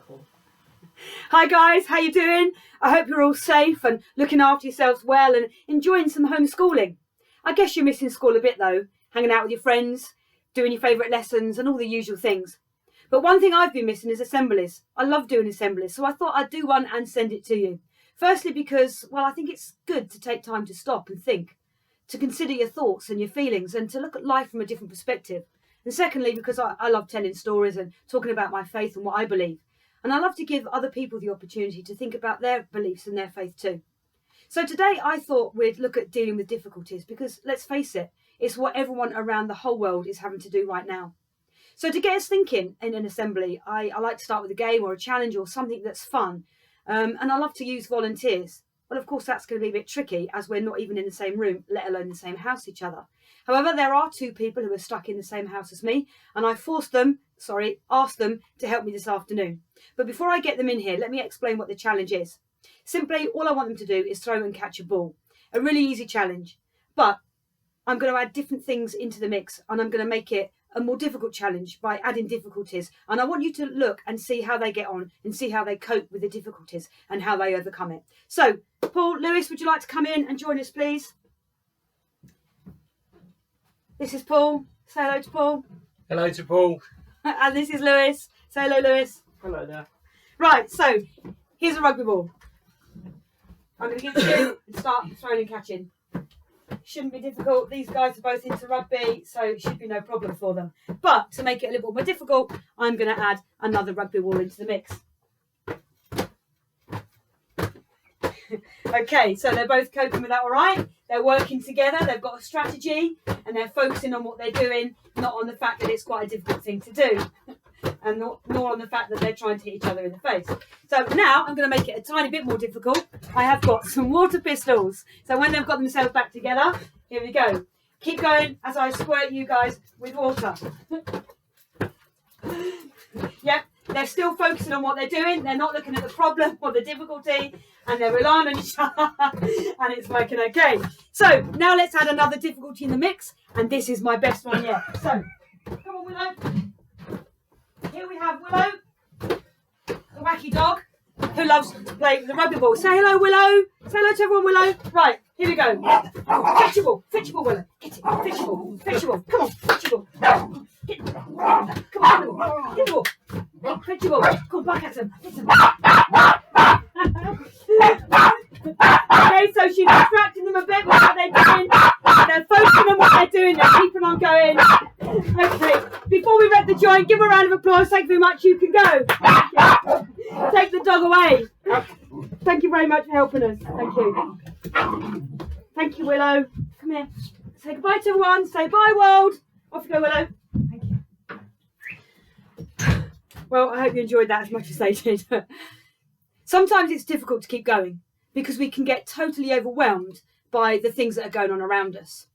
Cool. Hi guys, how you doing? I hope you're all safe and looking after yourselves well and enjoying some homeschooling. I guess you're missing school a bit though, hanging out with your friends, doing your favourite lessons and all the usual things. But one thing I've been missing is assemblies. I love doing assemblies, so I thought I'd do one and send it to you. Firstly because, well, I think it's good to take time to stop and think, to consider your thoughts and your feelings and to look at life from a different perspective. And secondly because I love telling stories and talking about my faith and what I believe. And I love to give other people the opportunity to think about their beliefs and their faith too. So today I thought we'd look at dealing with difficulties because, let's face it, it's what everyone around the whole world is having to do right now. So to get us thinking in an assembly, I like to start with a game or a challenge or something that's fun. And I love to use volunteers. Well, of course, that's going to be a bit tricky as we're not even in the same room, let alone the same house each other. However, there are two people who are stuck in the same house as me, and I asked them to help me this afternoon. But before I get them in here, let me explain what the challenge is. Simply, all I want them to do is throw and catch a ball. A really easy challenge. But I'm going to add different things into the mix, and I'm going to make it a more difficult challenge by adding difficulties. And I want you to look and see how they get on and see how they cope with the difficulties and how they overcome it. So, Paul, Lewis, would you like to come in and join us, please? This is Paul. Say hello to Paul. Hello to Paul. And this is Lewis. Say hello, Lewis. Hello there. Right, so here's a rugby ball. I'm going to give it to you and start throwing and catching. Shouldn't be difficult. These guys are both into rugby, so it should be no problem for them. But to make it a little more difficult, I'm going to add another rugby ball into the mix. Okay, so they're both coping with that all right. They're working together, they've got a strategy, and they're focusing on what they're doing, not on the fact that it's quite a difficult thing to do, and nor on the fact that they're trying to hit each other in the face. So now I'm going to make it a tiny bit more difficult. I have got some water pistols. So when they've got themselves back together, here we go. Keep going as I squirt you guys with water. Yep, they're still focusing on what they're doing. They're not looking at the problem or the difficulty, and they're relying on each other, and it's working okay. So now let's add another difficulty in the mix, and this is my best one yet. So come on, Willow. Here we have Willow, the wacky dog, who loves to play with the rugby ball. Say hello, Willow. Say hello to everyone, Willow. Right, here we go. Fetch your ball, Willow. Get it. Fetch your ball. Come on, fetch your ball. Get it. Come on, get the ball. Fetch your ball. Come on, back at him. Okay, so she's distracting them a bit with what they're doing. They're focusing on what they're doing. They're keeping on going. Okay, before we wreck the joint, give her a round of applause. Thank you very much. You can go. Take the dog away. Thank you very much for helping us. Thank you. Thank you, Willow. Come here. Say goodbye to everyone. Say bye, world. Off you go, Willow. Thank you. Well, I hope you enjoyed that as much as they did. Sometimes it's difficult to keep going because we can get totally overwhelmed by the things that are going on around us.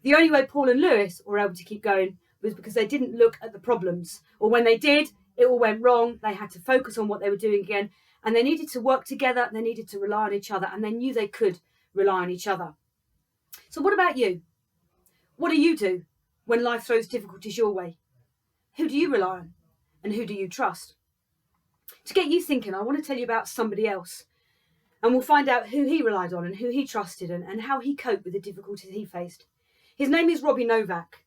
The only way Paul and Lewis were able to keep going was because they didn't look at the problems, or when they did, it all went wrong. They had to focus on what they were doing again, and they needed to work together, they needed to rely on each other, and they knew they could rely on each other. So what about you? What do you do when life throws difficulties your way? Who do you rely on, and who do you trust? To get you thinking, I want to tell you about somebody else, and we'll find out who he relied on and who he trusted and how he coped with the difficulties he faced. His name is Robbie Novak.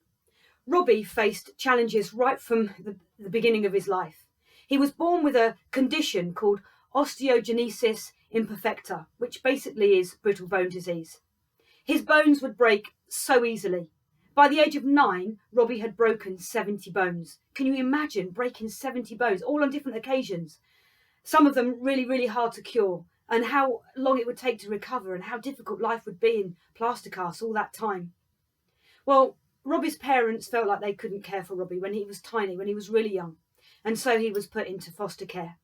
Robbie faced challenges right from the beginning of his life. He was born with a condition called osteogenesis imperfecta, which basically is brittle bone disease. His bones would break so easily. By the age of 9, Robbie had broken 70 bones. Can you imagine breaking 70 bones, all on different occasions? Some of them really, really hard to cure, and how long it would take to recover and how difficult life would be in plaster casts all that time. Well, Robbie's parents felt like they couldn't care for Robbie when he was tiny, when he was really young, and so he was put into foster care.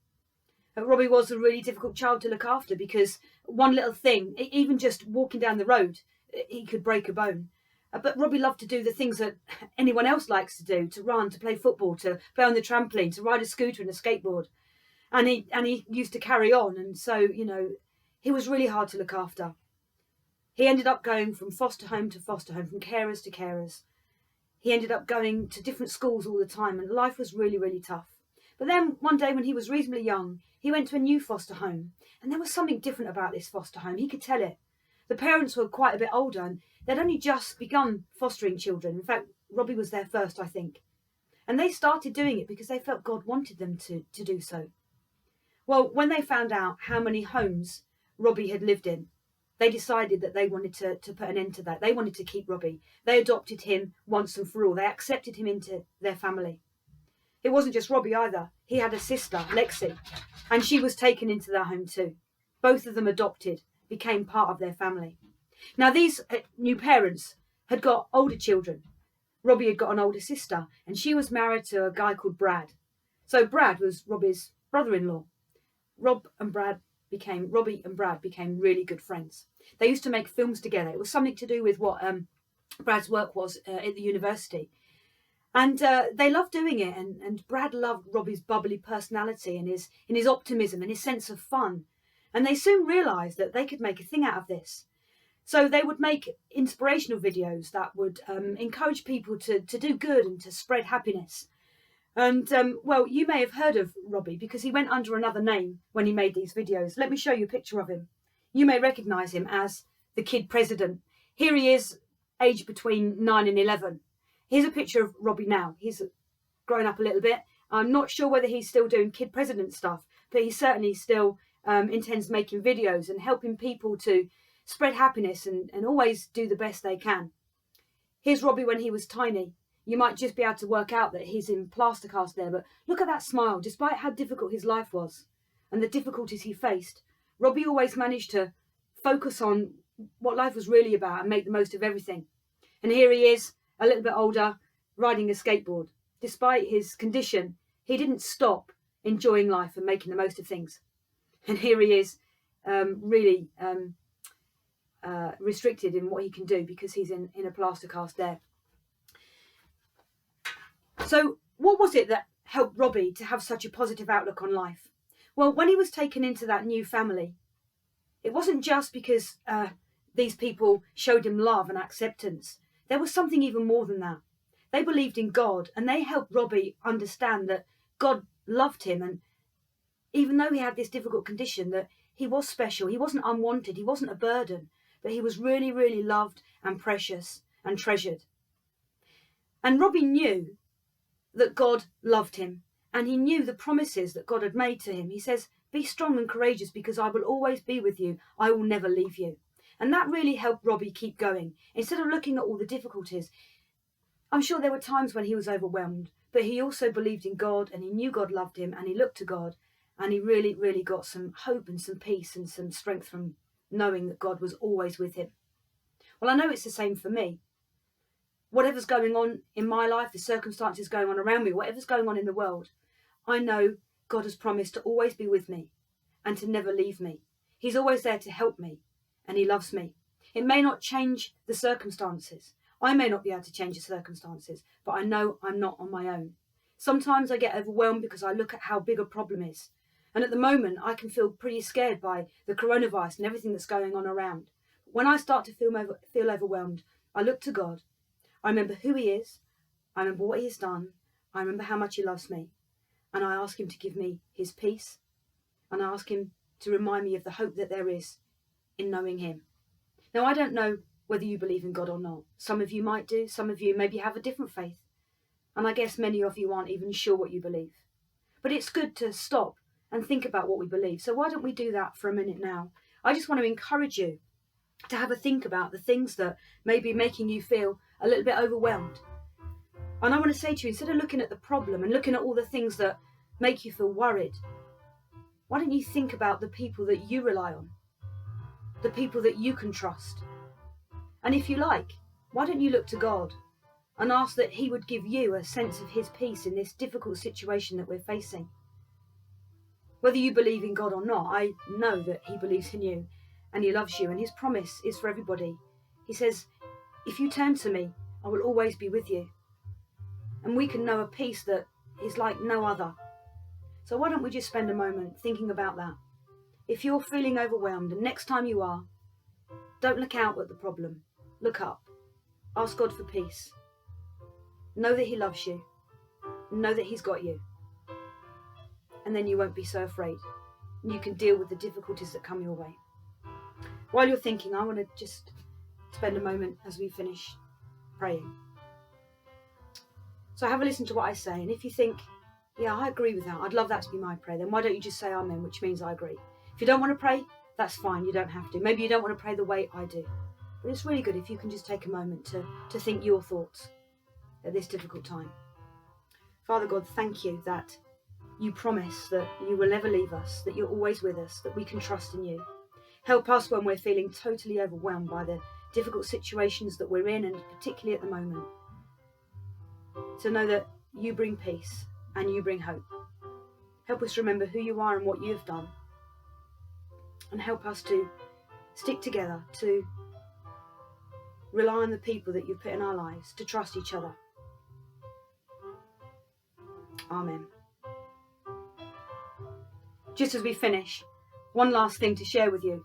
Robbie was a really difficult child to look after because one little thing, even just walking down the road, he could break a bone. But Robbie loved to do the things that anyone else likes to do, to run, to play football, to play on the trampoline, to ride a scooter and a skateboard. And he used to carry on, and so, he was really hard to look after. He ended up going from foster home to foster home, from carers to carers. He ended up going to different schools all the time, and life was really, really tough. But then one day when he was reasonably young, he went to a new foster home, and there was something different about this foster home. He could tell it. The parents were quite a bit older, and they'd only just begun fostering children. In fact, Robbie was there first, I think. And they started doing it because they felt God wanted them to do so. Well, when they found out how many homes Robbie had lived in, they decided that they wanted to put an end to that. They wanted to keep Robbie. They adopted him once and for all. They accepted him into their family. It wasn't just Robbie either. He had a sister, Lexi, and she was taken into their home too. Both of them adopted, became part of their family. Now, these new parents had got older children. Robbie had got an older sister, and she was married to a guy called Brad. So Brad was Robbie's brother-in-law. Robbie and Brad became really good friends. They used to make films together. It was something to do with what Brad's work was at the university. And they loved doing it, and Brad loved Robbie's bubbly personality and his optimism and his sense of fun. And they soon realised that they could make a thing out of this. So they would make inspirational videos that would encourage people to do good and to spread happiness. And, well, you may have heard of Robbie because he went under another name when he made these videos. Let me show you a picture of him. You may recognise him as the kid president. Here he is, aged between 9 and 11. Here's a picture of Robbie now. He's grown up a little bit. I'm not sure whether he's still doing kid president stuff, but he certainly still intends making videos and helping people to spread happiness and always do the best they can. Here's Robbie when he was tiny. You might just be able to work out that he's in plaster cast there, but look at that smile. Despite how difficult his life was and the difficulties he faced, Robbie always managed to focus on what life was really about and make the most of everything. And here he is, a little bit older, riding a skateboard. Despite his condition, he didn't stop enjoying life and making the most of things. And here he is, really restricted in what he can do because he's in a plaster cast there. So what was it that helped Robbie to have such a positive outlook on life? Well, when he was taken into that new family, it wasn't just because these people showed him love and acceptance. There was something even more than that. They believed in God, and they helped Robbie understand that God loved him, and even though he had this difficult condition, that he was special. He wasn't unwanted. He wasn't a burden, but he was really, really loved and precious and treasured. And Robbie knew that God loved him, and he knew the promises that God had made to him. He says, "Be strong and courageous because I will always be with you. I will never leave you." And that really helped Robbie keep going. Instead of looking at all the difficulties, I'm sure there were times when he was overwhelmed, but he also believed in God, and he knew God loved him, and he looked to God, and he really, really got some hope and some peace and some strength from knowing that God was always with him. Well, I know it's the same for me. Whatever's going on in my life, the circumstances going on around me, whatever's going on in the world, I know God has promised to always be with me and to never leave me. He's always there to help me, and he loves me. It may not change the circumstances. I may not be able to change the circumstances, but I know I'm not on my own. Sometimes I get overwhelmed because I look at how big a problem is. And at the moment, I can feel pretty scared by the coronavirus and everything that's going on around. When I start to feel overwhelmed, I look to God. I remember who he is. I remember what he has done. I remember how much he loves me. And I ask him to give me his peace. And I ask him to remind me of the hope that there is in knowing him. Now, I don't know whether you believe in God or not. Some of you might do. Some of you maybe have a different faith. And I guess many of you aren't even sure what you believe. But it's good to stop and think about what we believe. So why don't we do that for a minute now? I just want to encourage you to have a think about the things that may be making you feel a little bit overwhelmed. And I want to say to you, instead of looking at the problem and looking at all the things that make you feel worried, why don't you think about the people that you rely on, the people that you can trust? And if you like, why don't you look to God and ask that he would give you a sense of his peace in this difficult situation that we're facing? Whether you believe in God or not, I know that he believes in you and he loves you, and his promise is for everybody. He says, if you turn to me, I will always be with you. And we can know a peace that is like no other. So why don't we just spend a moment thinking about that? If you're feeling overwhelmed, and next time you are, don't look out at the problem. Look up. Ask God for peace. Know that he loves you. Know that he's got you. and then you won't be so afraid. You can deal with the difficulties that come your way. While you're thinking, I want to just spend a moment as we finish praying. So have a listen to what I say, and if you think, yeah, I agree with that, I'd love that to be my prayer, then why don't you just say amen, which means I agree. If you don't want to pray, that's fine, you don't have to. Maybe you don't want to pray the way I do. But it's really good if you can just take a moment to think your thoughts at this difficult time. Father God, thank you that you promise that you will never leave us, that you're always with us, that we can trust in you. Help us when we're feeling totally overwhelmed by the difficult situations that we're in, and particularly at the moment, to know that you bring peace and you bring hope. Help us remember who you are and what you've done, and help us to stick together, to rely on the people that you've put in our lives, to trust each other. Amen. Just as we finish, one last thing to share with you.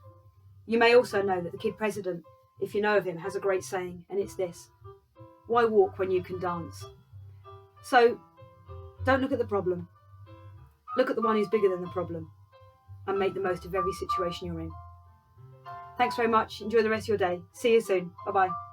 You may also know that the Kid President, if you know of him, has a great saying, and it's this: why walk when you can dance? So don't look at the problem. Look at the one who's bigger than the problem, and make the most of every situation you're in. Thanks very much. Enjoy the rest of your day. See you soon. Bye-bye.